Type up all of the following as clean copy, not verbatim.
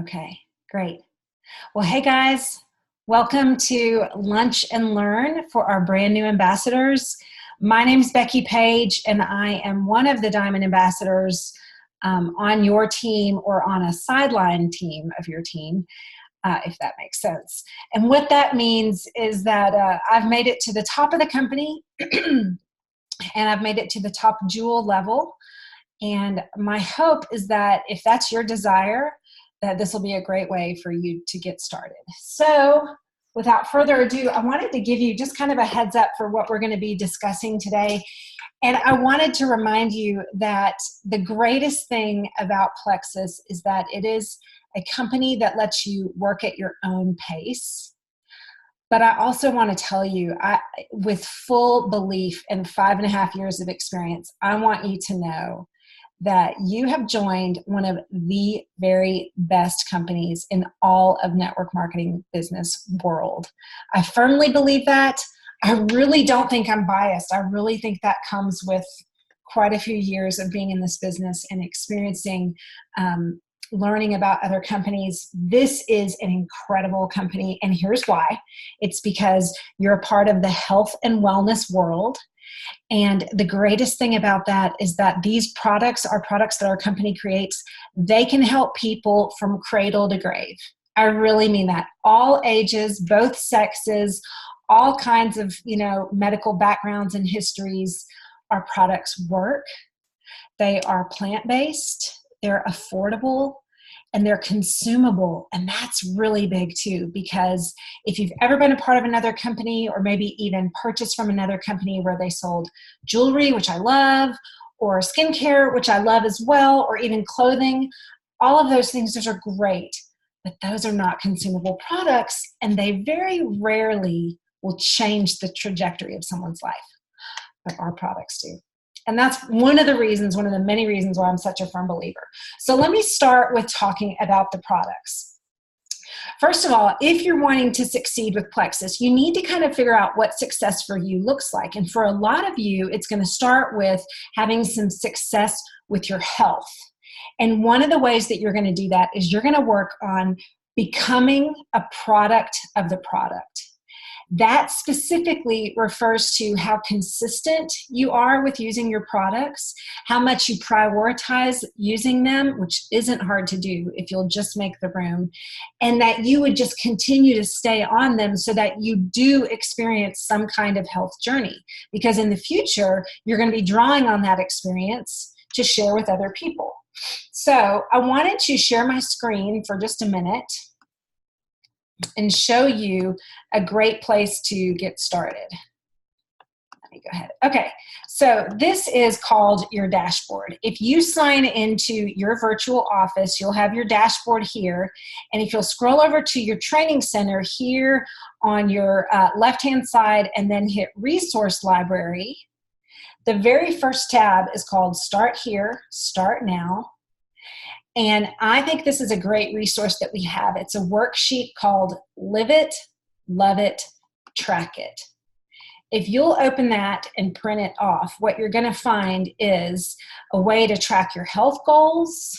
Okay, great. Well, hey guys, welcome to Lunch and Learn for our brand new ambassadors. My name is Becky Page, and I am one of the Diamond Ambassadors on your team or on a sideline team of your team, if that makes sense. And what that means is that I've made it to the top of the company and I've made it to the top jewel level. And my hope is that if that's your desire, that this will be a great way for you to get started. So without further ado, I wanted to give you just kind of a heads up for what we're going to be discussing today. And I wanted to remind you that the greatest thing about Plexus is that it is a company that lets you work at your own pace. But I also want to tell you, with full belief and 5.5 years of experience, I want you to know that you have joined one of the very best companies in all of network marketing business world. I firmly believe that. I really don't think I'm biased. I really think that comes with quite a few years of being in this business and experiencing learning about other companies. This is an incredible company, and here's why. It's because you're a part of the health and wellness world. And the greatest thing about that is that these products are products that our company creates. They can help people from cradle to grave. I really mean that. All ages, both sexes, all kinds of, medical backgrounds and histories. Our products work. They are plant-based. They're affordable. And they're consumable. And that's really big too, because if you've ever been a part of another company or maybe even purchased from another company where they sold jewelry, which I love, or skincare, which I love as well, or even clothing, all of those things, those are great, but those are not consumable products, and they very rarely will change the trajectory of someone's life, but our products do. And that's one of the many reasons why I'm such a firm believer. So let me start with talking about the products. First of all, if you're wanting to succeed with Plexus, you need to kind of figure out what success for you looks like. And for a lot of you, it's going to start with having some success with your health. And one of the ways that you're going to do that is you're going to work on becoming a product of the product. That specifically refers to how consistent you are with using your products, how much you prioritize using them, which isn't hard to do if you'll just make the room, and that you would just continue to stay on them so that you do experience some kind of health journey. Because in the future, you're going to be drawing on that experience to share with other people. So I wanted to share my screen for just a minute and show you a great place to get started. Let me go ahead. Okay, so this is called your dashboard. If you sign into your virtual office, you'll have your dashboard here. And if you'll scroll over to your training center here on your left-hand side and then hit Resource Library, the very first tab is called Start Here, Start Now. And I think this is a great resource that we have. It's a worksheet called Live It, Love It, Track It. If you'll open that and print it off, what you're going to find is a way to track your health goals,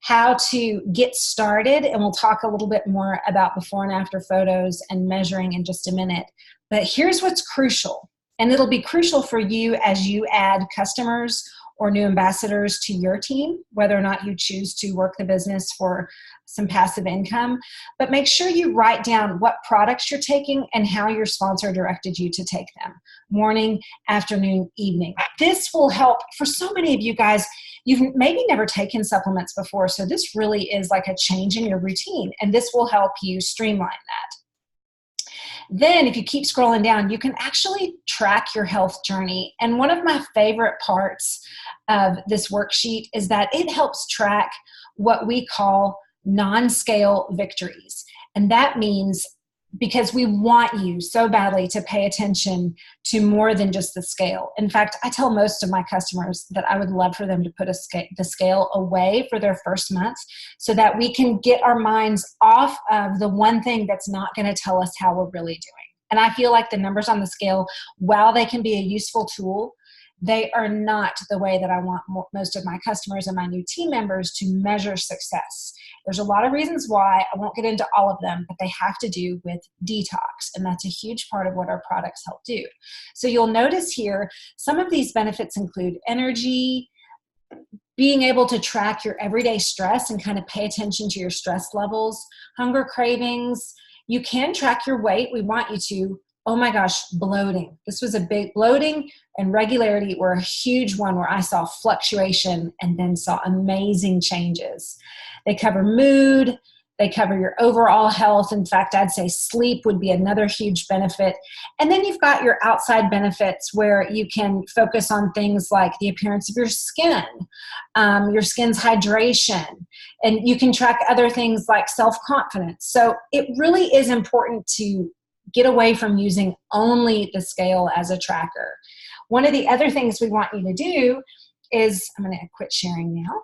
how to get started, and we'll talk a little bit more about before and after photos and measuring in just a minute. But here's what's crucial, and it'll be crucial for you as you add customers or new ambassadors to your team, whether or not you choose to work the business for some passive income. But make sure you write down what products you're taking and how your sponsor directed you to take them. Morning, afternoon, evening. This will help for so many of you guys. You've maybe never taken supplements before, so this really is like a change in your routine, and this will help you streamline that. Then if you keep scrolling down, you can actually track your health journey. And one of my favorite parts of this worksheet is that it helps track what we call non-scale victories. And that means because we want you so badly to pay attention to more than just the scale. In fact, I tell most of my customers that I would love for them to put the scale away for their first month so that we can get our minds off of the one thing that's not going to tell us how we're really doing. And I feel like the numbers on the scale, while they can be a useful tool, they are not the way that I want most of my customers and my new team members to measure success. There's a lot of reasons why. I won't get into all of them, but they have to do with detox, and that's a huge part of what our products help do. So you'll notice here, some of these benefits include energy, being able to track your everyday stress and kind of pay attention to your stress levels, hunger cravings. You can track your weight. We want you to. Oh my gosh, bloating. This was a big bloating, and regularity were a huge one where I saw fluctuation and then saw amazing changes. They cover mood. They cover your overall health. In fact, I'd say sleep would be another huge benefit. And then you've got your outside benefits where you can focus on things like the appearance of your skin's hydration, and you can track other things like self-confidence. So it really is important to get away from using only the scale as a tracker. One of the other things we want you to do is, I'm going to quit sharing now,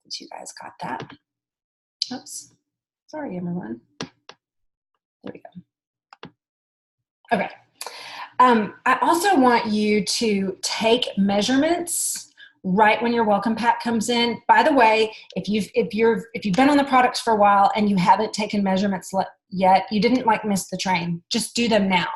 since you guys got that. Oops. Sorry, everyone. There we go. Okay. I also want you to take measurements right when your welcome pack comes in. By the way, if you've been on the products for a while and you haven't taken measurements yet, you didn't miss the train. Just do them now.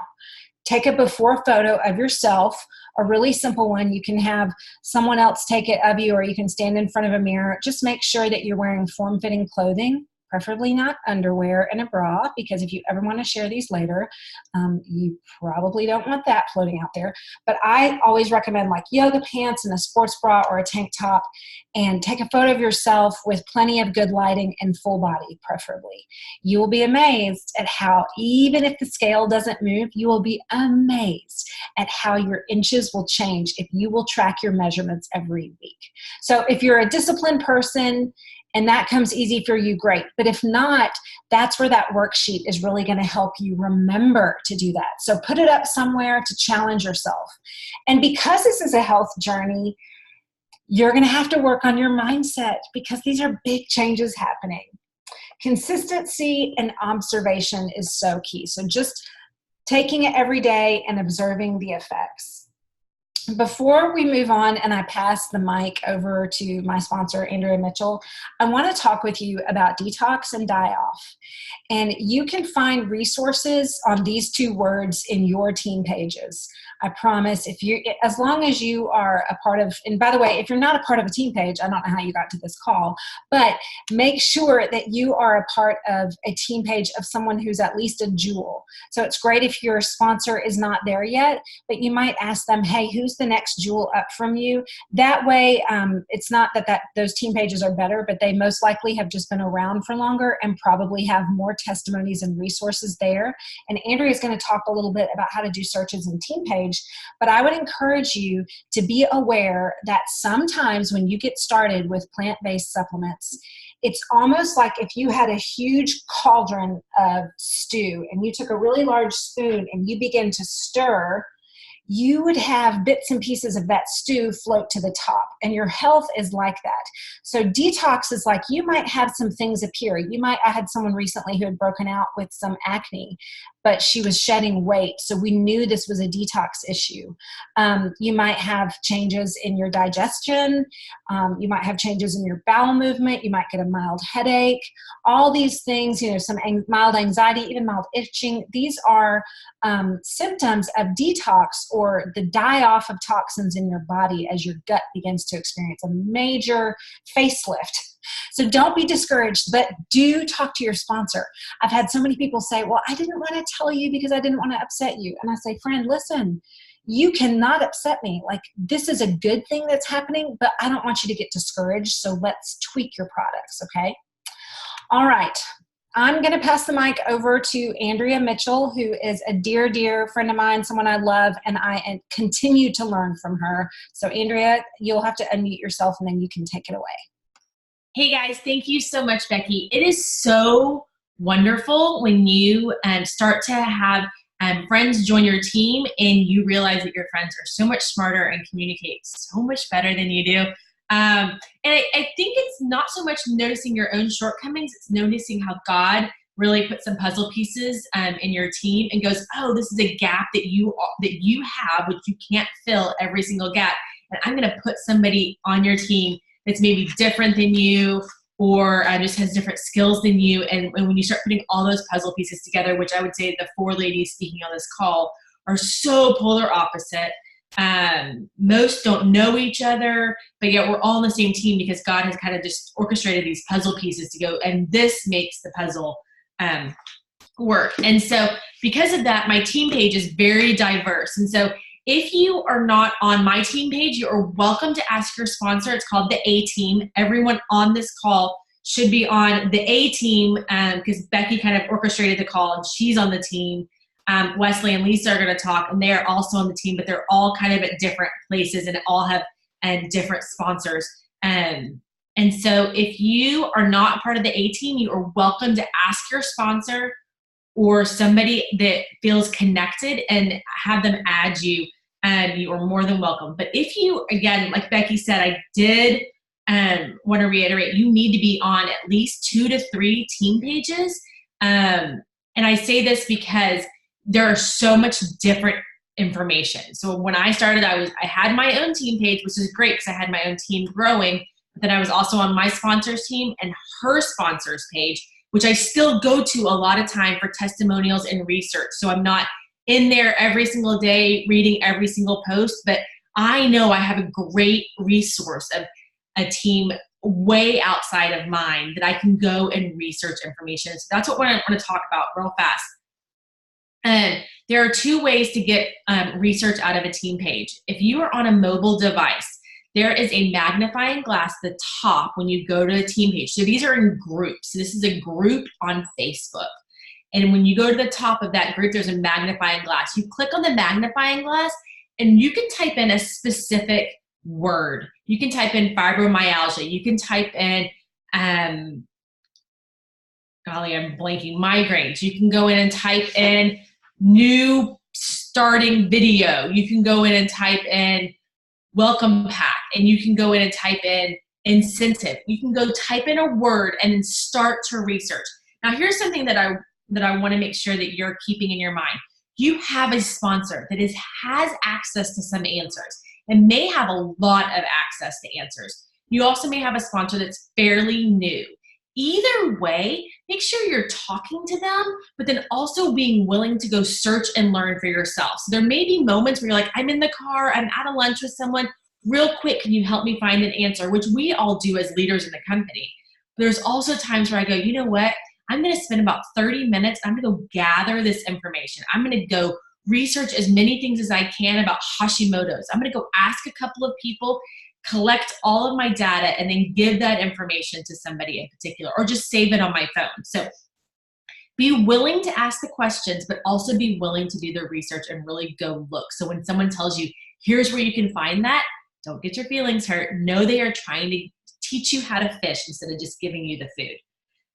Take a before photo of yourself, a really simple one. You can have someone else take it of you, or you can stand in front of a mirror. Just make sure that you're wearing form-fitting clothing, preferably not underwear and a bra, because if you ever want to share these later, you probably don't want that floating out there. But I always recommend yoga pants and a sports bra or a tank top, and take a photo of yourself with plenty of good lighting and full body, preferably. You will be amazed at how, even if the scale doesn't move, you will be amazed at how your inches will change if you will track your measurements every week. So if you're a disciplined person and that comes easy for you, great. But if not, that's where that worksheet is really going to help you remember to do that. So put it up somewhere to challenge yourself. And because this is a health journey, you're going to have to work on your mindset, because these are big changes happening. Consistency and observation is so key. So just taking it every day and observing the effects. Before we move on and I pass the mic over to my sponsor, Andrea Mitchell, I want to talk with you about detox and die-off. And you can find resources on these two words in your team pages. I promise, as long as you are a part of, and by the way, if you're not a part of a team page, I don't know how you got to this call, but make sure that you are a part of a team page of someone who's at least a jewel. So it's great if your sponsor is not there yet, but you might ask them, hey, who's the next jewel up from you? That way, it's not that those team pages are better, but they most likely have just been around for longer and probably have more testimonies and resources there. And Andrea is going to talk a little bit about how to do searches in team page. But I would encourage you to be aware that sometimes when you get started with plant-based supplements, it's almost like if you had a huge cauldron of stew and you took a really large spoon and you begin to stir, you would have bits and pieces of that stew float to the top, and your health is like that. So detox is like, you might have some things appear. I had someone recently who had broken out with some acne, but she was shedding weight. So we knew this was a detox issue. You might have changes in your digestion. You might have changes in your bowel movement. You might get a mild headache. All these things, some mild anxiety, even mild itching. These are symptoms of detox, or the die-off of toxins in your body as your gut begins to experience a major facelift. So don't be discouraged, but do talk to your sponsor. I've had so many people say, well, I didn't want to tell you because I didn't want to upset you. And I say, friend, listen, you cannot upset me. This is a good thing that's happening, but I don't want you to get discouraged. So let's tweak your products, okay? All right. I'm going to pass the mic over to Andrea Mitchell, who is a dear, dear friend of mine, someone I love, and I continue to learn from her. So Andrea, you'll have to unmute yourself and then you can take it away. Hey guys, thank you so much, Becky. It is so wonderful when you start to have friends join your team and you realize that your friends are so much smarter and communicate so much better than you do. And I think it's not so much noticing your own shortcomings, it's noticing how God really put some puzzle pieces in your team and goes, oh, this is a gap that you have, which you can't fill every single gap. And I'm going to put somebody on your team that's maybe different than you, or just has different skills than you. And when you start putting all those puzzle pieces together, which I would say the 4 ladies speaking on this call are so polar opposite. Most don't know each other, but yet we're all on the same team because God has kind of just orchestrated these puzzle pieces to go, and this makes the puzzle work. And so because of that, my team page is very diverse. And so if you are not on my team page, you are welcome to ask your sponsor. It's called the A team. Everyone on this call should be on the A team because Becky kind of orchestrated the call and she's on the team. Wesley and Lisa are going to talk, and they are also on the team, but they're all kind of at different places and all have different sponsors. And so if you are not part of the A team, you are welcome to ask your sponsor or somebody that feels connected and have them add you, and you are more than welcome. But if you, again, like Becky said, I did want to reiterate, you need to be on at least 2 to 3 team pages. And I say this because there are so much different information. So when I started, I had my own team page, which is great because I had my own team growing, but then I was also on my sponsor's team and her sponsor's page, which I still go to a lot of time for testimonials and research. So I'm not in there every single day reading every single post, but I know I have a great resource of a team way outside of mine that I can go and research information. So that's what I want to talk about real fast. And there are 2 ways to get research out of a team page. If you are on a mobile device, there is a magnifying glass at the top when you go to the team page. So these are in groups. So this is a group on Facebook. And when you go to the top of that group, there's a magnifying glass. You click on the magnifying glass and you can type in a specific word. You can type in fibromyalgia. You can type in, golly, I'm blanking, migraines. You can go in and type in new starting video. You can go in and type in welcome pack, and you can go in and type in incentive. You can go type in a word and then start to research. Now, here's something that I want to make sure that you're keeping in your mind. You have a sponsor that has access to some answers and may have a lot of access to answers. You also may have a sponsor that's fairly new. Either way, make sure you're talking to them, but then also being willing to go search and learn for yourself. So there may be moments where you're like, I'm in the car, I'm at a lunch with someone, real quick, can you help me find an answer? Which we all do as leaders in the company. There's also times where I go, you know what? I'm going to spend about 30 minutes. I'm going to go gather this information. I'm going to go research as many things as I can about Hashimoto's. I'm going to go ask a couple of people, collect all of my data, and then give that information to somebody in particular, or just save it on my phone. So be willing to ask the questions, but also be willing to do the research and really go look. So when someone tells you, here's where you can find that, don't get your feelings hurt. Know they are trying to teach you how to fish instead of just giving you the food.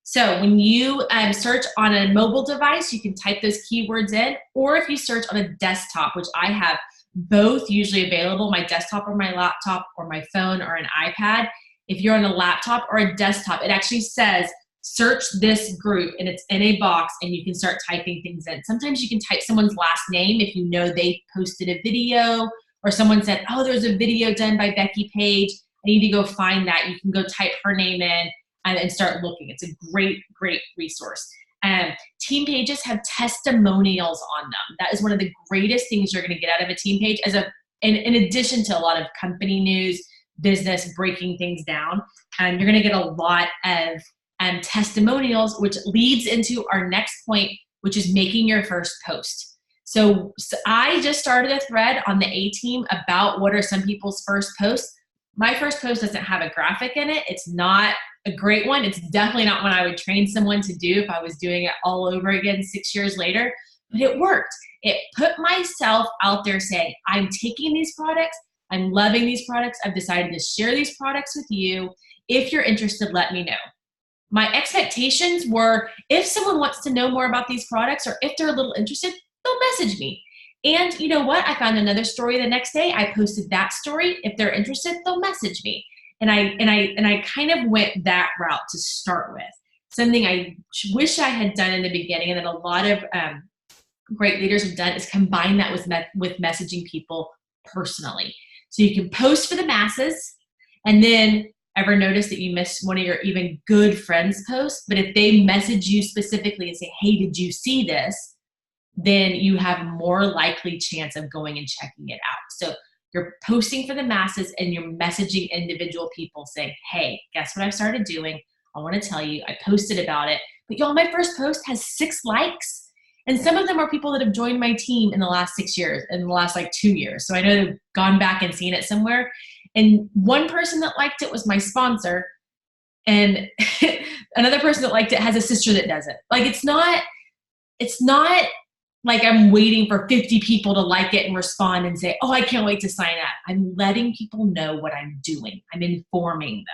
So when you search on a mobile device, you can type those keywords in, or if you search on a desktop, which I have both usually available, my desktop or my laptop or my phone or an iPad. If you're on a laptop or a desktop, it actually says search this group, and it's in a box and you can start typing things in. Sometimes you can type someone's last name if you know they posted a video, or someone said, oh, there's a video done by Becky Page. I need to go find that. You can go type her name in and start looking. It's a great, great resource. Team pages have testimonials on them. That is one of the greatest things you're going to get out of a team page, in addition to a lot of company news, business, breaking things down. You're going to get a lot of testimonials, which leads into our next point, which is making your first post. So I just started a thread on the A team about what are some people's first posts. My first post doesn't have a graphic in it. It's not a great one. It's definitely not one I would train someone to do if I was doing it all over again 6 years later, but it worked. It put myself out there saying, I'm taking these products. I'm loving these products. I've decided to share these products with you. If you're interested, let me know. My expectations were, if someone wants to know more about these products, or if they're a little interested, they'll message me. And you know what? I found another story the next day. I posted that story. If they're interested, they'll message me. And I kind of went that route to start with. Something I wish I had done in the beginning, and that a lot of great leaders have done, is combine that with messaging people personally. So you can post for the masses, and then ever notice that you missed one of your even good friends' posts, but if they message you specifically and say, hey, did you see this? Then you have more likely chance of going and checking it out. So you're posting for the masses and you're messaging individual people saying, hey, guess what I've started doing? I want to tell you, I posted about it, but y'all, my first post has 6 likes. And some of them are people that have joined my team in the last 6 years, in the last like 2 years. So I know they've gone back and seen it somewhere. And one person that liked it was my sponsor. And another person that liked it has a sister that does it. Like, it's not like I'm waiting for 50 people to like it and respond and say, oh, I can't wait to sign up. I'm letting people know what I'm doing. I'm informing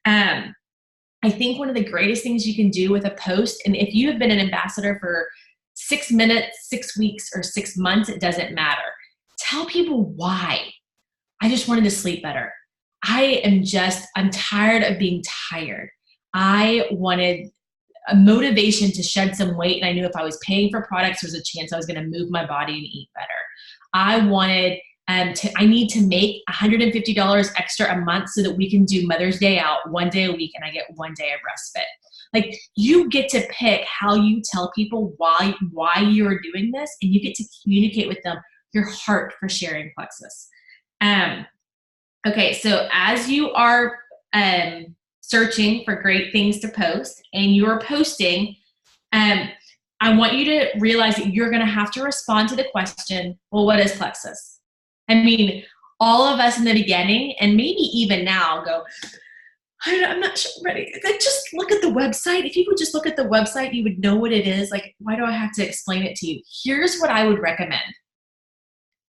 them. I think one of the greatest things you can do with a post, and if you have been an ambassador for 6 minutes, 6 weeks, or 6 months, it doesn't matter. Tell people why. I just wanted to sleep better. I'm tired of being tired. I wanted a motivation to shed some weight, and I knew if I was paying for products, there was a chance I was going to move my body and eat better. I wanted I need to make $150 extra a month so that we can do Mother's Day out 1 day a week and I get 1 day of respite. Like, you get to pick how you tell people why you're doing this, and you get to communicate with them your heart for sharing Plexus. Okay, so as you are searching for great things to post and you're posting, I want you to realize that you're going to have to respond to the question, well, what is Plexus? I mean, all of us in the beginning, and maybe even now, go, I'm not sure I'm ready. Like, just look at the website. If you would just look at the website, you would know what it is. Like, why do I have to explain it to you? Here's what I would recommend.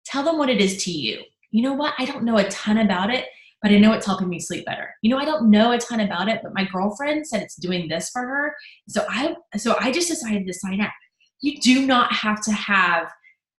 Tell them what it is to you. You know what? I don't know a ton about it, but I know it's helping me sleep better. You know, I don't know a ton about it, but my girlfriend said it's doing this for her. So I just decided to sign up. You do not have to have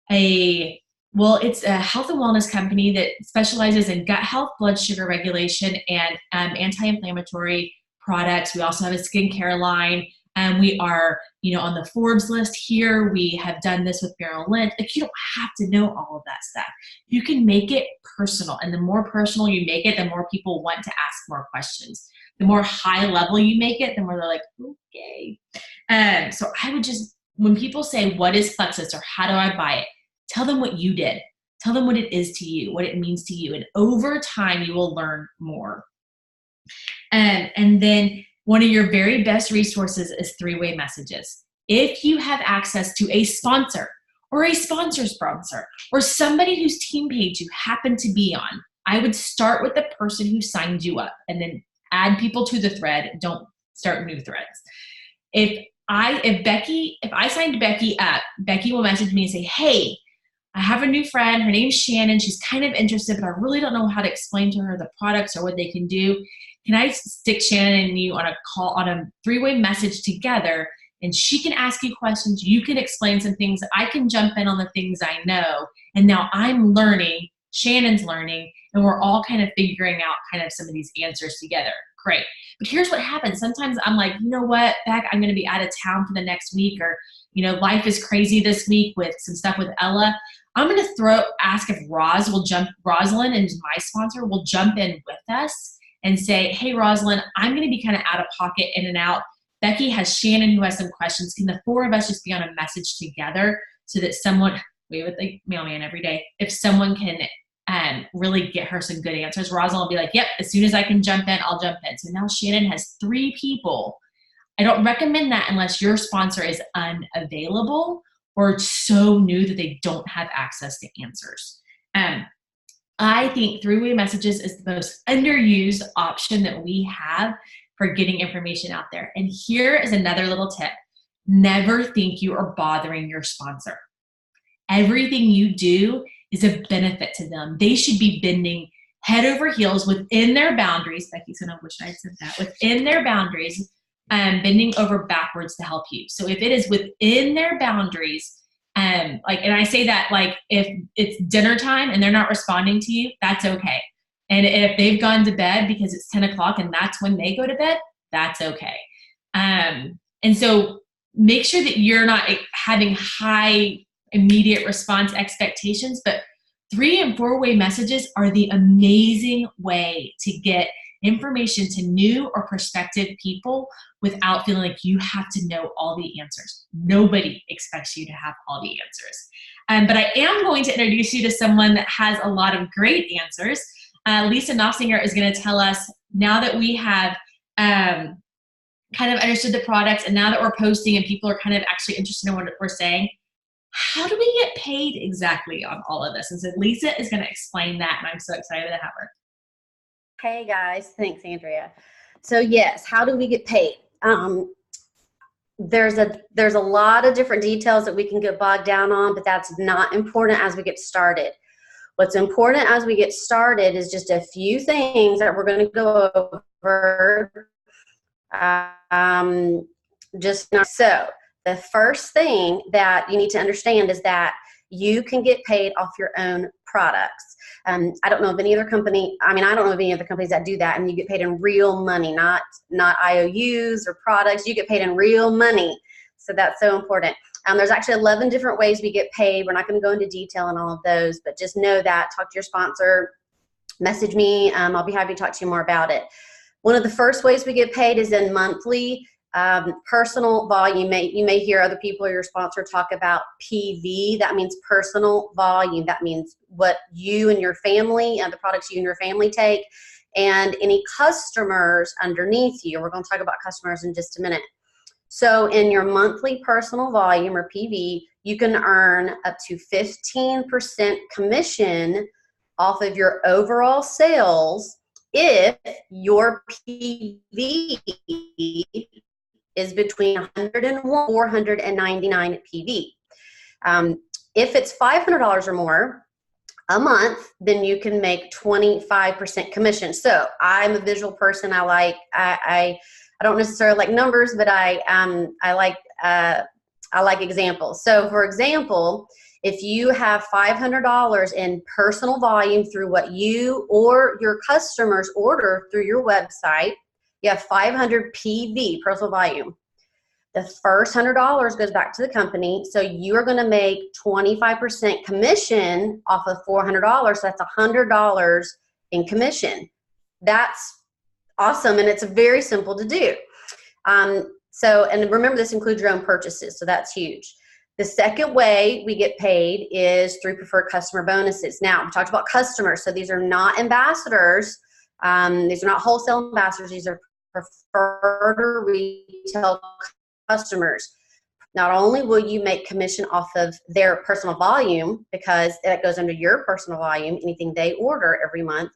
it's a health and wellness company that specializes in gut health, blood sugar regulation, and anti-inflammatory products. We also have a skincare line, and we are, on the Forbes list here. We have done this with Beryl Lynch. Like, you don't have to know all of that stuff. You can make it personal, and the more personal you make it, the more people want to ask more questions. The more high level you make it, the more they're like, okay. So I would just, when people say, what is Plexus, or how do I buy it? Tell them what you did. Tell them what it is to you, what it means to you. And over time, you will learn more. And then one of your very best resources is 3-way messages. If you have access to a sponsor or a sponsor's sponsor or somebody whose team page you happen to be on, I would start with the person who signed you up and then add people to the thread. Don't start new threads. If I signed Becky up, Becky will message me and say, hey, I have a new friend. Her name's Shannon. She's kind of interested, but I really don't know how to explain to her the products or what they can do. Can I stick Shannon and you on a call, on a 3-way message together, and she can ask you questions. You can explain some things. I can jump in on the things I know. And now I'm learning, Shannon's learning, and we're all kind of figuring out kind of some of these answers together. Great. But here's what happens. Sometimes I'm like, you know what, Beck, I'm going to be out of town for the next week, or, life is crazy this week with some stuff with Ella. I'm going to ask if Rosalind, and my sponsor, will jump in with us and say, hey, Rosalind, I'm going to be kind of out of pocket, in and out. Becky has Shannon who has some questions. Can the 4 of us just be on a message together so that someone, we would like mailman every day, if someone can really get her some good answers, Rosalind will be like, yep, as soon as I can jump in, I'll jump in. So now Shannon has 3 people. I don't recommend that unless your sponsor is unavailable or so new that they don't have access to answers. I think 3-way messages is the most underused option that we have for getting information out there. And here is another little tip. Never think you are bothering your sponsor. Everything you do is a benefit to them. They should be bending head over heels within their boundaries. Becky's gonna wish I had said that. Within their boundaries, bending over backwards to help you. So if it is within their boundaries, and I say that, like, if it's dinner time and they're not responding to you, that's okay. And if they've gone to bed because it's 10 o'clock and that's when they go to bed, that's okay. And so make sure that you're not having high immediate response expectations, but 3- and 4-way messages are the amazing way to get information to new or prospective people without feeling like you have to know all the answers. Nobody expects you to have all the answers. But I am going to introduce you to someone that has a lot of great answers. Lisa Nofsinger is going to tell us, now that we have kind of understood the products, and now that we're posting and people are kind of actually interested in what we're saying, how do we get paid exactly on all of this? And so Lisa is going to explain that, and I'm so excited to have her. Hey guys, thanks Andrea. So yes, how do we get paid? There's a lot of different details that we can get bogged down on, but that's not important as we get started. What's important as we get started is just a few things that we're going to go over. So the first thing that you need to understand is that you can get paid off your own products. I don't know of any other company. I don't know of any other companies that do that, and you get paid in real money, not IOUs or products. You get paid in real money. So that's so important. There's actually 11 different ways we get paid. We're not going to go into detail on all of those, but just know that. Talk to your sponsor, message me. I'll be happy to talk to you more about it. One of the first ways we get paid is in monthly personal volume. You may hear other people or your sponsor talk about PV. That means personal volume. That means what you and your family, the products you and your family take, and any customers underneath you. We're going to talk about customers in just a minute. So in your monthly personal volume, or PV, you can earn up to 15% commission off of your overall sales if your PV is between 101 and 499 PV. If it's $500 or more a month, then you can make 25% commission. So I'm a visual person. I don't necessarily like numbers, but I like examples. So for example, if you have $500 in personal volume through what you or your customers order through your website, you have 500 PV, personal volume. The first $100 goes back to the company, so you are going to make 25% commission off of $400. So that's $100 in commission. That's awesome, and it's very simple to do. And remember, this includes your own purchases, so that's huge. The second way we get paid is through preferred customer bonuses. Now, we talked about customers, so these are not ambassadors. These are not wholesale ambassadors. These are preferred retail customers. Not only will you make commission off of their personal volume, because that goes under your personal volume, anything they order every month,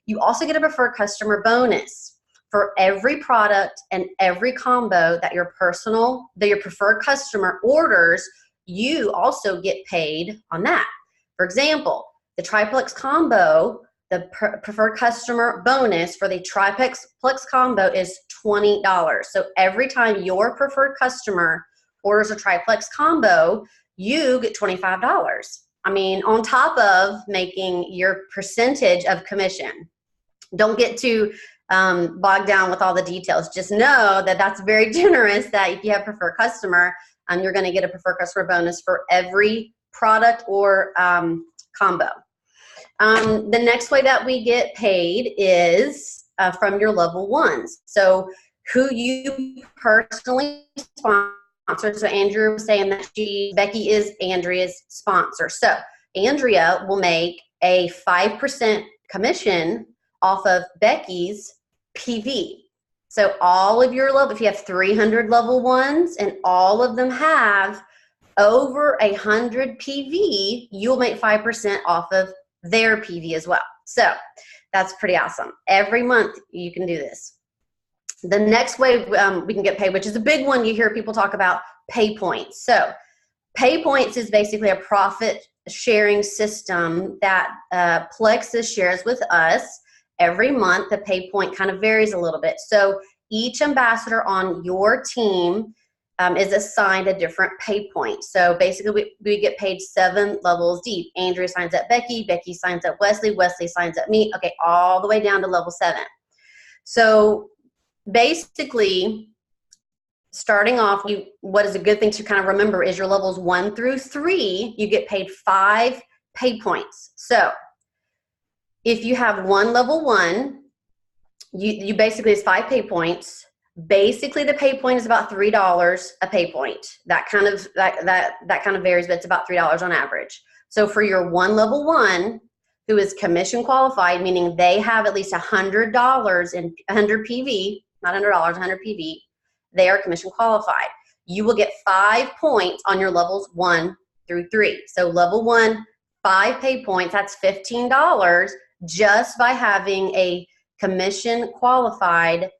you also get a preferred customer bonus. For every product and every combo that your preferred customer orders, you also get paid on that. For example, the triplex combo, the preferred customer bonus for the triplex combo is $20. So every time your preferred customer orders a triplex combo, you get $25. On top of making your percentage of commission. Don't get too bogged down with all the details. Just know that that's very generous, that if you have preferred customer, you're going to get a preferred customer bonus for every product or combo. The next way that we get paid is from your level ones. So who you personally sponsor. So Andrea was saying that Becky is Andrea's sponsor. So Andrea will make a 5% commission off of Becky's PV. So all of your level, if you have 300 level ones and all of them have over 100 PV, you'll make 5% off of their PV as well. So that's pretty awesome. Every month you can do this. The next way we can get paid, which is a big one you hear people talk about, pay points. So pay points is basically a profit sharing system that Plexus shares with us. Every month, the pay point kind of varies a little bit. So each ambassador on your team is assigned a different pay point. So basically, we get paid 7 levels deep. Andrea signs up Becky, Becky signs up Wesley, Wesley signs up me, okay, all the way down to level 7. So basically, starting off, what is a good thing to kind of remember is your levels 1 through 3, you get paid 5 pay points. So if you have one level 1, you basically, it's 5 pay points. Basically, the pay point is about $3 a pay point. That kind of varies, but it's about $3 on average. So for your level one, who is commission qualified, meaning they have at least $100 in 100 PV, not $100, 100 PV, they are commission qualified. You will get 5 points on your levels 1 through 3. So level 1, 5 pay points, that's $15 just by having a commission qualified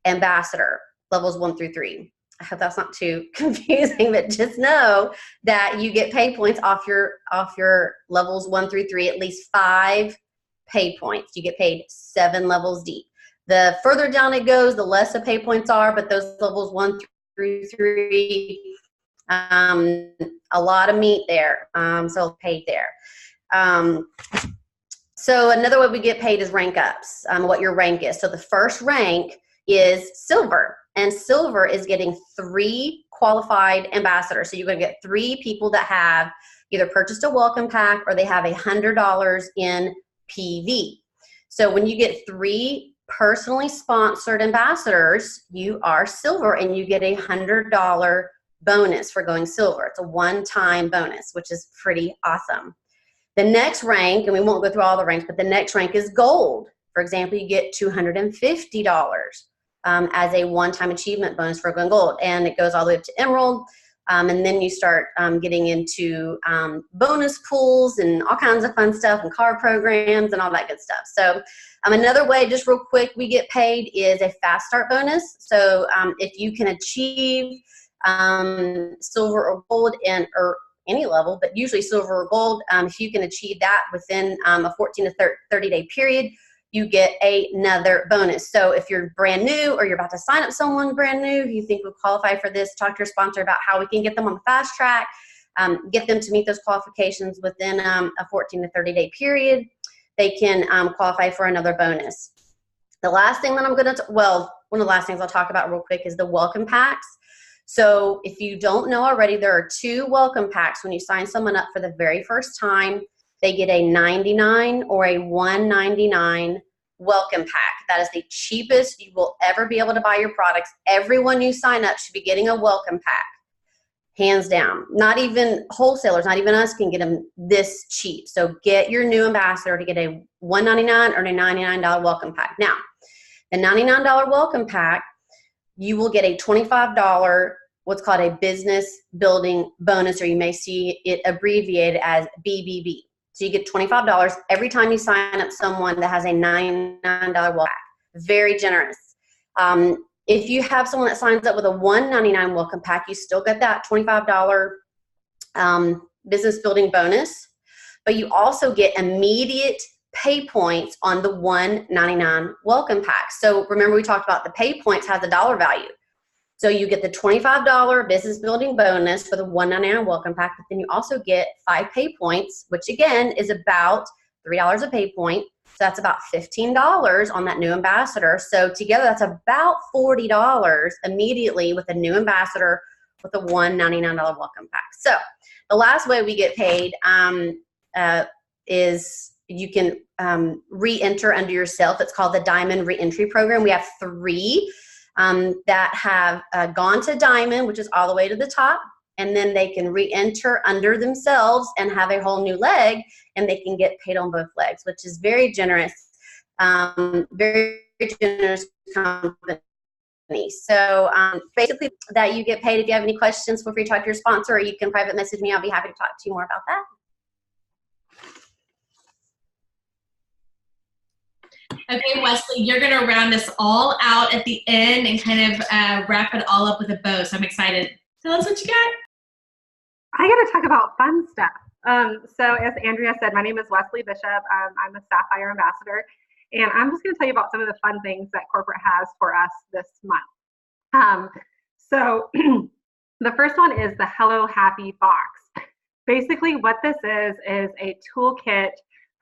ambassador, levels 1 through 3. I hope that's not too confusing, but just know that you get pay points off your levels 1 through 3, at least 5 pay points. You get paid 7 levels deep. The further down it goes, the less the pay points are, but those levels 1 through 3, a lot of meat there, so paid there. So another way we get paid is rank ups, what your rank is. So the first rank is silver, and silver is getting 3 qualified ambassadors. So you're going to get 3 people that have either purchased a welcome pack or they have $100 in PV. So when you get 3 personally sponsored ambassadors, you are silver, and you get a $100 bonus for going silver. It's a one-time bonus, which is pretty awesome. The next rank, and we won't go through all the ranks, but the next rank is gold. For example, you get $250 as a one-time achievement bonus for going gold, and it goes all the way up to emerald, and then you start getting into bonus pools and all kinds of fun stuff and card programs and all that good stuff. So another way, just real quick, we get paid is a fast start bonus. So if you can achieve silver or gold or any level, but usually silver or gold, if you can achieve that within a 14 to 30 day period, you get another bonus. So if you're brand new or you're about to sign up someone brand new who you think will qualify for this, talk to your sponsor about how we can get them on the fast track, get them to meet those qualifications within a 14 to 30 day period. They can qualify for another bonus. The last thing that one of the last things I'll talk about real quick is the welcome packs. So if you don't know already, there are 2 welcome packs. When you sign someone up for the very first time, they get a $99 or a $199 welcome pack. That is the cheapest you will ever be able to buy your products. Everyone you sign up should be getting a welcome pack, hands down. Not even wholesalers, not even us can get them this cheap. So get your new ambassador to get a $199 or a $99 welcome pack. Now, the $99 welcome pack, you will get a $25 what's called a business building bonus, or you may see it abbreviated as BBB. So you get $25 every time you sign up someone that has a $99 welcome pack. Very generous. If you have someone that signs up with a $199 welcome pack, you still get that $25 business building bonus, but you also get immediate pay points on the $199 welcome pack. So remember, we talked about the pay points has a dollar value. So you get the $25 business building bonus for the $199 welcome pack, but then you also get 5 pay points, which again is about $3 a pay point. So that's about $15 on that new ambassador. So together that's about $40 immediately with a new ambassador with a $199 welcome pack. So the last way we get paid is you can re-enter under yourself. It's called the Diamond Re-Entry Program. We have 3 that have gone to Diamond, which is all the way to the top, and then they can re-enter under themselves and have a whole new leg, and they can get paid on both legs, which is very generous, very generous company. So basically that you get paid. If you have any questions, feel free to talk to your sponsor, or you can private message me. I'll be happy to talk to you more about that. Okay, Wesley, you're going to round us all out at the end and kind of wrap it all up with a bow. So I'm excited. Tell us what you got. I got to talk about fun stuff. So as Andrea said, my name is Wesley Bishop. I'm a Sapphire Ambassador. And I'm just going to tell you about some of the fun things that corporate has for us this month. So the first one is the Hello Happy Box. Basically what this is a toolkit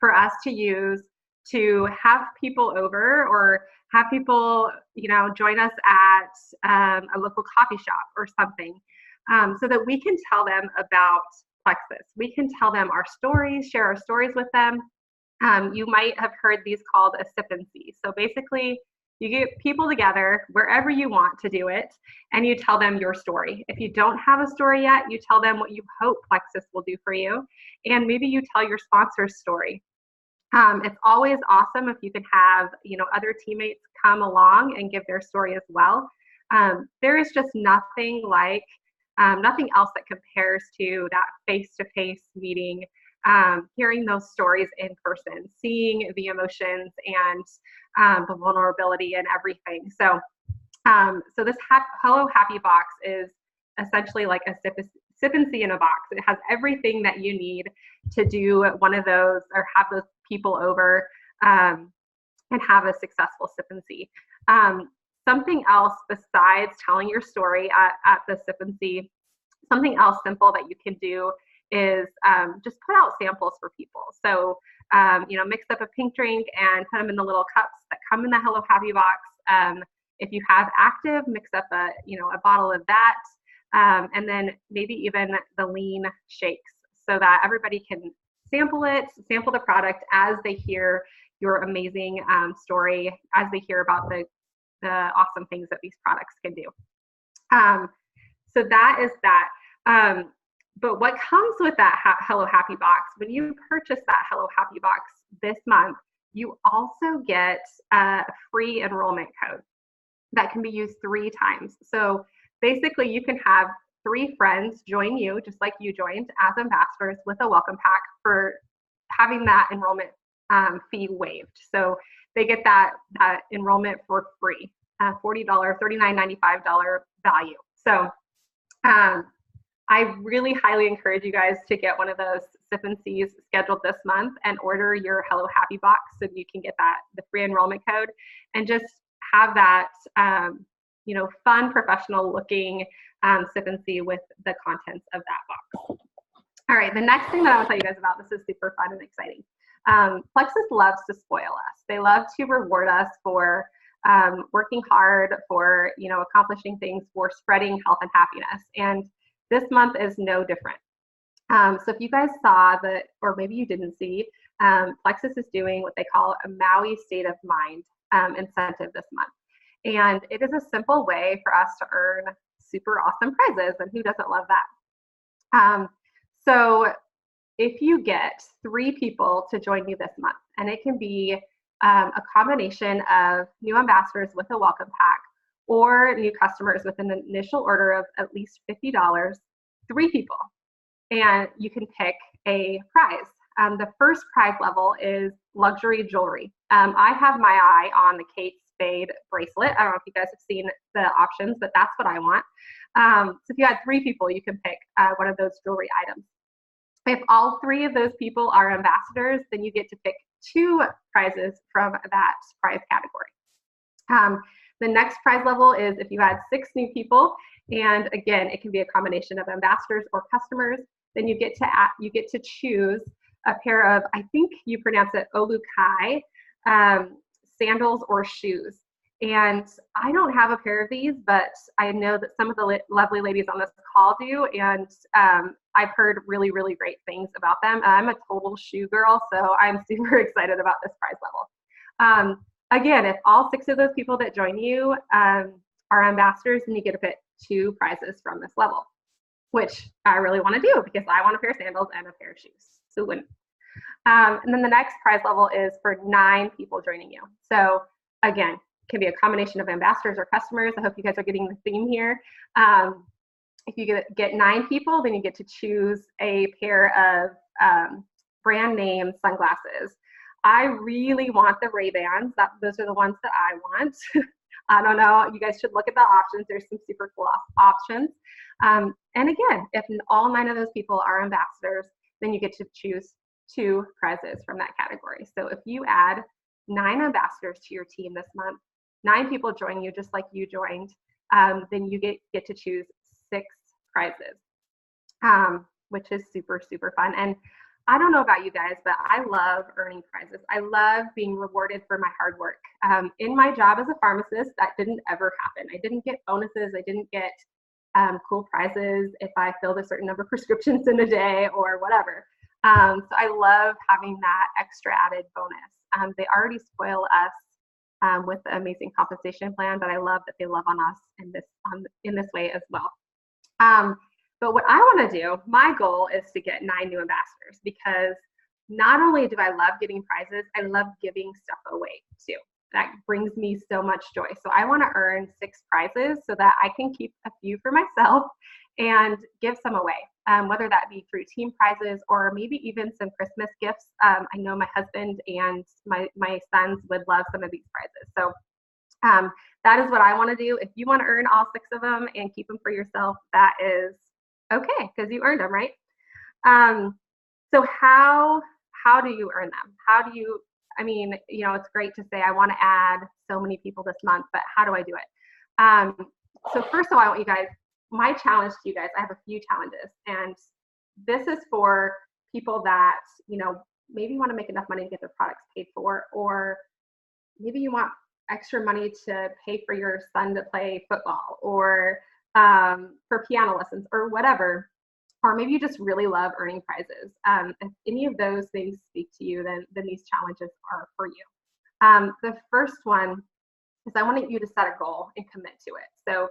for us to use to have people over or have people, join us at a local coffee shop or something, so that we can tell them about Plexus. We can tell them our stories, share our stories with them. You might have heard these called a sip and see. So basically, You get people together wherever you want to do it, and you tell them your story. If you don't have a story yet, you tell them what you hope Plexus will do for you, and maybe you tell your sponsor's story. It's always awesome if you can have, other teammates come along and give their story as well. There is just nothing else that compares to that face-to-face meeting, hearing those stories in person, seeing the emotions and the vulnerability and everything. So this Hello Happy Box is essentially like a sip and see in a box. It has everything that you need to do one of those or have those people over and have a successful sip and see. Something else besides telling your story at the sip and see, something else simple that you can do is just put out samples for people. So, mix up a pink drink and put them in the little cups that come in the Hello Happy Box. If you have active, mix up a bottle of that. And then maybe even the lean shakes so that everybody can sample the product as they hear your amazing story, as they hear about the awesome things that these products can do. So that is that. But what comes with that Hello Happy Box, when you purchase that Hello Happy Box this month, you also get a free enrollment code that can be used 3 times. So basically you can have 3 friends join you, just like you joined, as ambassadors with a welcome pack for having that enrollment fee waived. So they get that enrollment for free, $40, $39.95 value. So I really highly encourage you guys to get one of those sip and sees scheduled this month and order your Hello Happy Box so you can get the free enrollment code and just have that fun, professional looking sip and see with the contents of that box. All right, the next thing that I want to tell you guys about, this is super fun and exciting. Plexus loves to spoil us. They love to reward us for working hard, for accomplishing things, for spreading health and happiness. And this month is no different. So if you guys saw or maybe you didn't see, Plexus is doing what they call a Maui State of Mind incentive this month. And it is a simple way for us to earn super awesome prizes, and who doesn't love that? So if you get 3 people to join you this month, and it can be a combination of new ambassadors with a welcome pack or new customers with an initial order of at least $50, 3 people, and you can pick a prize. The first prize level is luxury jewelry. I have my eye on the Kate Spade bracelet. I don't know if you guys have seen the options, but that's what I want. So if you had 3 people, you can pick one of those jewelry items. If all 3 of those people are ambassadors, then you get to pick 2 prizes from that prize category. The next prize level is if you had 6 new people, and again, it can be a combination of ambassadors or customers, then you get to choose a pair of, I think you pronounce it Olukai, sandals or shoes. And I don't have a pair of these, but I know that some of the lovely ladies on this call do, and I've heard really, really great things about them. I'm a total shoe girl, so I'm super excited about this prize level. Again, if all 6 of those people that join you are ambassadors, then you get to pick 2 prizes from this level, which I really want to do because I want a pair of sandals and a pair of shoes. So wouldn't. And then the next prize level is for 9 people joining you. So again, it can be a combination of ambassadors or customers. I hope you guys are getting the theme here. If you get 9 people, then you get to choose a pair of brand name sunglasses. I really want the Ray-Bans. Those are the ones that I want. I don't know. You guys should look at the options. There's some super cool options. And again, if all 9 of those people are ambassadors, then you get to choose 2 prizes from that category. So if you add 9 ambassadors to your team this month, 9 people join you just like you joined, then you get to choose 6 prizes, which is super, super fun. And I don't know about you guys, but I love earning prizes. I love being rewarded for my hard work. In my job as a pharmacist, that didn't ever happen. I didn't get bonuses. I didn't get cool prizes if I filled a certain number of prescriptions in a day or whatever. So I love having that extra added bonus. They already spoil us with the amazing compensation plan, but I love that they love on us in this way as well. But what I want to do, my goal is to get 9 new ambassadors, because not only do I love getting prizes, I love giving stuff away too. That brings me so much joy. So I want to earn 6 prizes so that I can keep a few for myself and give some away, whether that be through team prizes or maybe even some Christmas gifts. I know my husband and my sons would love some of these prizes. So that is what I want to do. If you want to earn all 6 of them and keep them for yourself, that is okay, because you earned them, right? So how do you earn them? How do you, I mean, you know, it's great to say I want to add so many people this month, but how do I do it? So first of all, I want you guys, my challenge to you guys, I have a few challenges, and this is for people that, you know, maybe want to make enough money to get their products paid for, or maybe you want extra money to pay for your son to play football, or for piano lessons, or whatever. Or maybe you just really love earning prizes. If any of those things speak to you, then these challenges are for you. The first one is I want you to set a goal and commit to it. So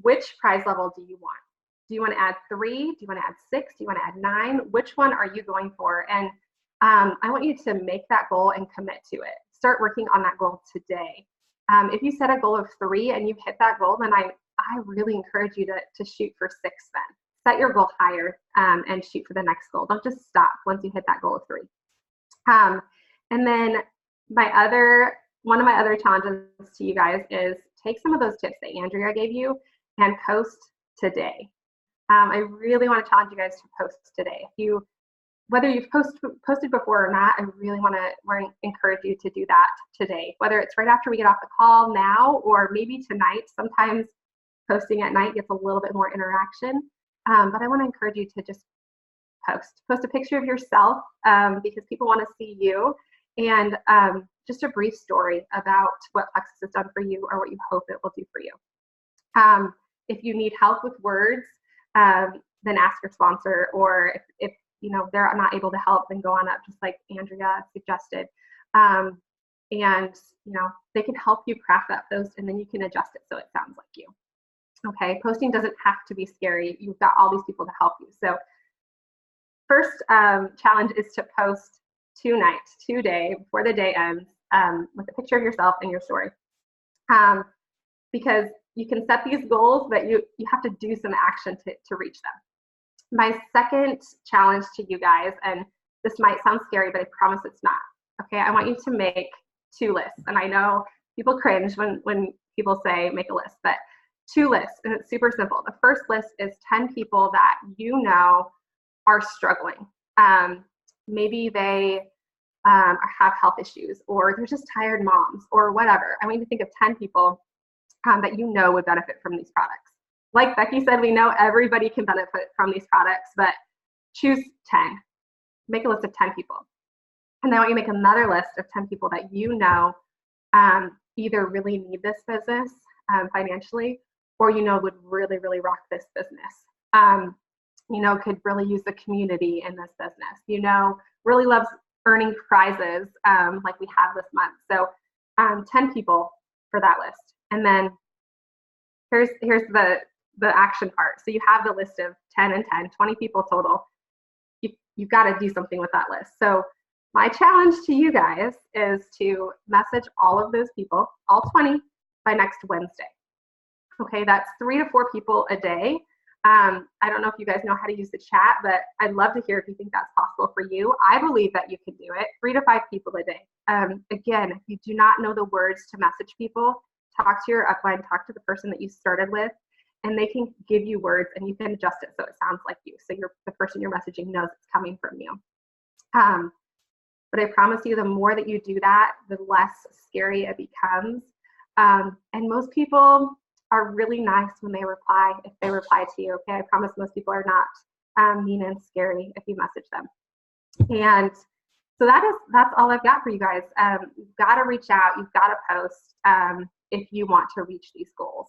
which prize level do you want? Do you want to add 3? Do you want to add 6? Do you want to add 9? Which one are you going for? And I want you to make that goal and commit to it. Start working on that goal today. If you set a goal of 3 and you hit that goal, then I really encourage you to shoot for 6 then. Set your goal higher and shoot for the next goal. Don't just stop once you hit that goal of 3. And then one of my other challenges to you guys is take some of those tips that Andrea gave you and post today. I really want to challenge you guys to post today. Whether you've posted before or not, I really want to encourage you to do that today. Whether it's right after we get off the call now, or maybe tonight. Sometimes posting at night gets a little bit more interaction. But I want to encourage you to just post a picture of yourself, because people want to see you, and just a brief story about what Plexus has done for you or what you hope it will do for you. If you need help with words, then ask your sponsor, or if you know they're not able to help, then go on up, just like Andrea suggested. And you know, they can help you craft that post, and then you can adjust it so it sounds like you. Okay, posting doesn't have to be scary. You've got all these people to help you. So first challenge is to post today, before the day ends, with a picture of yourself and your story. Because you can set these goals, but you have to do some action to reach them. My second challenge to you guys, and this might sound scary, but I promise it's not. Okay, I want you to make 2 lists. And I know people cringe when people say make a list, but 2 lists, and it's super simple. The first list is 10 people that you know are struggling. Maybe they have health issues, or they're just tired moms, or whatever. I want you to think of 10 people that you know would benefit from these products. Like Becky said, we know everybody can benefit from these products, but choose 10. Make a list of 10 people. And then I want you to make another list of 10 people that you know either really need this business financially, or you know would really, really rock this business. You know, could really use the community in this business. You know, really loves earning prizes like we have this month. So 10 people for that list. And then here's the action part. So you have the list of 10 and 10, 20 people total. You've got to do something with that list. So my challenge to you guys is to message all of those people, all 20, by next Wednesday. Okay, that's 3 to 4 people a day. I don't know if you guys know how to use the chat, but I'd love to hear if you think that's possible for you. I believe that you can do it. 3 to 5 people a day. Again, if you do not know the words to message people, talk to your upline, talk to the person that you started with, and they can give you words, and you can adjust it so it sounds like you. So the person you're messaging knows it's coming from you. But I promise you, the more that you do that, the less scary it becomes. And most people are really nice when they reply, if they reply to you, okay? I promise most people are not mean and scary if you message them. And so that's all I've got for you guys. You've got to reach out, you've got to post if you want to reach these goals.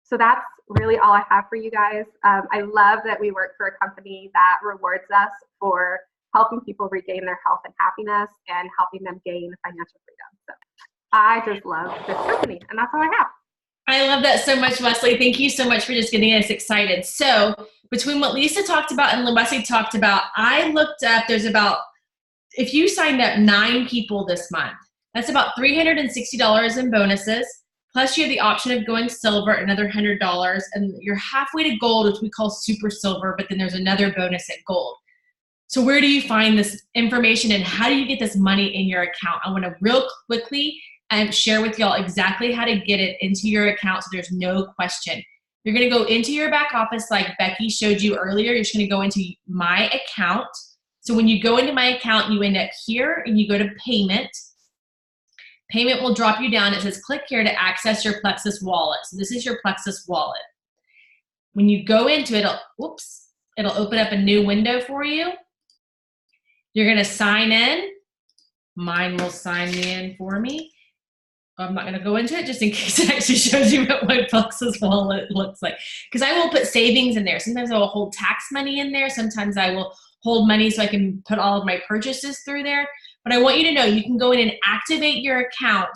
So that's really all I have for you guys. I love that we work for a company that rewards us for helping people regain their health and happiness and helping them gain financial freedom. So I just love this company, and that's all I have. I love that so much, Wesley. Thank you so much for just getting us excited. So between what Lisa talked about and Wesley talked about, I looked up, there's about, if you signed up 9 people this month, that's about $360 in bonuses. Plus you have the option of going silver, another $100, and you're halfway to gold, which we call super silver, but then there's another bonus at gold. So where do you find this information and how do you get this money in your account? I want to real quickly share with y'all exactly how to get it into your account so there's no question. You're going to go into your back office like Becky showed you earlier. You're just going to go into my account. So when you go into my account, you end up here and you go to payment. Payment will drop you down. It says click here to access your Plexus wallet. So this is your Plexus wallet. When you go into it, it'll open up a new window for you. You're going to sign in. Mine will sign me in for me. I'm not going to go into it just in case it actually shows you what my Plexus wallet looks like. Because I will put savings in there. Sometimes I will hold tax money in there. Sometimes I will hold money so I can put all of my purchases through there. But I want you to know you can go in and activate your account,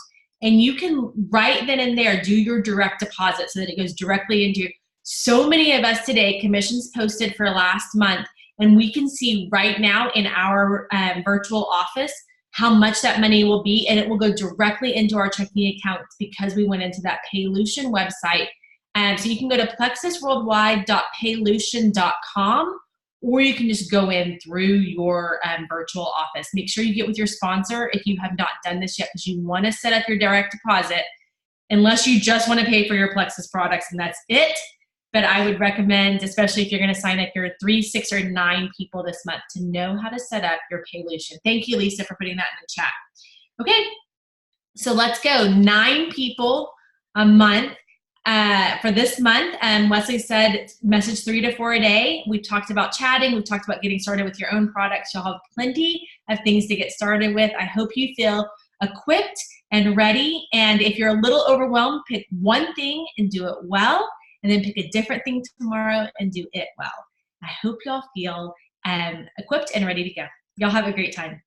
and you can right then and there do your direct deposit so that it goes directly into your. So many of us today, commissions posted for last month, and we can see right now in our virtual office how much that money will be, and it will go directly into our checking accounts because we went into that Paylution website. So you can go to plexusworldwide.paylution.com, or you can just go in through your virtual office. Make sure you get with your sponsor if you have not done this yet, because you want to set up your direct deposit unless you just want to pay for your Plexus products, and that's it. But I would recommend, especially if you're going to sign up your 3, 6, or 9 people this month, to know how to set up your Paylution. Thank you, Lisa, for putting that in the chat. Okay, so let's go. 9 people a month for this month. Wesley said message 3 to 4 a day. We've talked about chatting. We've talked about getting started with your own products. You'll have plenty of things to get started with. I hope you feel equipped and ready. And if you're a little overwhelmed, pick one thing and do it well. And then pick a different thing tomorrow and do it well. I hope y'all feel equipped and ready to go. Y'all have a great time.